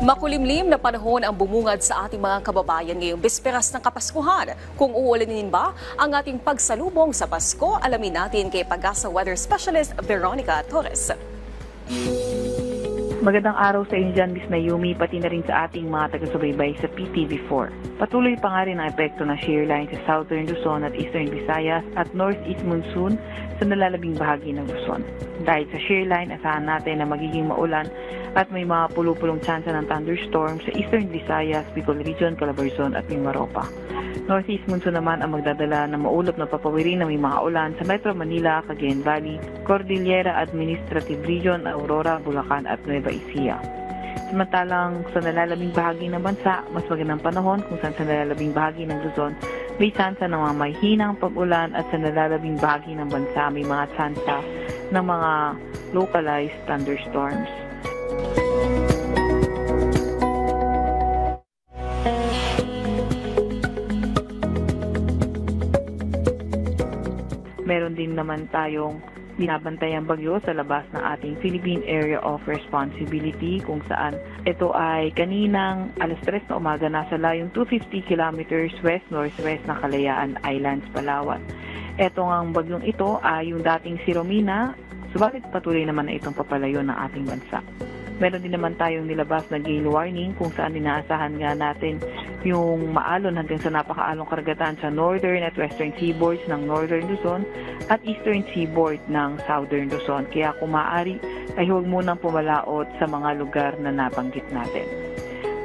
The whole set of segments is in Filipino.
Makulimlim na panahon ang bumungad sa ating mga kababayan ngayong bisperas ng Kapaskuhan. Kung uulanin ba ang ating pagsalubong sa Pasko, alamin natin kay Pag-asa Weather Specialist Veronica Torres. Magandang araw sa inyo dyan, Miss Mayumi, pati na rin sa ating mga taga-subaybay sa PTV4. Patuloy pa nga rin ang epekto ng shear line sa Southern Luzon at Eastern Visayas at Northeast Monsoon sa nalalabing bahagi ng Luzon. Dahil sa shear line, asahan natin na magiging maulan at may mga pulupulong tsansa ng thunderstorm sa Eastern Visayas, Bicol Region, Calabarzon at Mimaropa. Northeast Monsoon naman ang magdadala ng maulap na papawirin na may mga ulan sa Metro Manila, Cagayan Valley, Cordillera Administrative Region, Aurora, Bulacan at Nueva Ecija. Samantalang sa nalalabing bahagi ng bansa, mas magandang panahon kung saan sa nalalabing bahagi ng Luzon may tsansa ng mga mahihinang pag-ulan at sa nalalabing bahagi ng bansa may mga tsansa ng mga localized thunderstorms. Meron din naman tayong binabantayang bagyo sa labas ng ating Philippine Area of Responsibility kung saan ito ay kaninang alas 3 na umaga nasa layong 250 kilometers west-northwest ng Kalayaan Islands, Palawan. Ito ang bagyong ito ay yung dating si Romina, subalit patuloy naman na itong papalayo ng ating bansa. Meron din naman tayong nilabas na gale warning kung saan inaasahan nga natin yung maalon hanggang sa napakaalong karagatan sa northern at western seaboards ng northern Luzon at eastern seaboard ng southern Luzon. Kaya kung maaari ay huwag munang pumalaot sa mga lugar na nabanggit natin.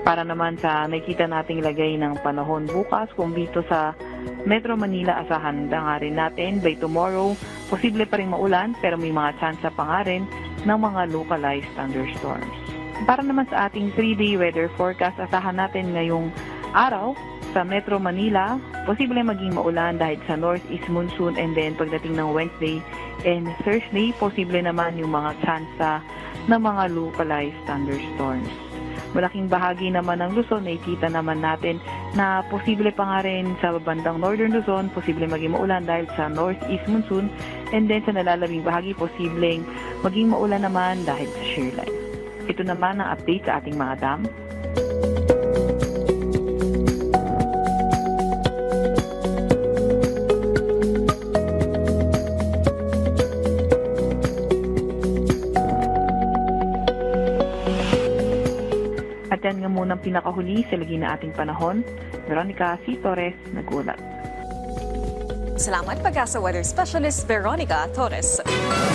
Para naman sa nakikita nating lagay ng panahon bukas, kung dito sa Metro Manila asahan na nga rin natin by tomorrow, posible pa rin maulan pero may mga tsansa pa nga rin ng mga localized thunderstorms. Para naman sa ating 3-day weather forecast, asahan natin ngayong araw sa Metro Manila, posible maging maulan dahil sa northeast monsoon, and then pagdating ng Wednesday and Thursday, posible naman yung mga tsansa ng mga localized thunderstorms. Malaking bahagi naman ng Luzon, nakikita naman natin na posible pa nga rin sa bandang Northern Luzon, posible maging maulan dahil sa northeast monsoon, and then sa nalalabing bahagi, posibleng maging maulan naman dahil sa shear line. Ito naman ang update sa ating mga dam. At yan nga munang pinakahuli sa lagi na ating panahon. Veronica C. Torres, nag-ulat. Salamat, Pag-asa Weather Specialist Veronica Torres.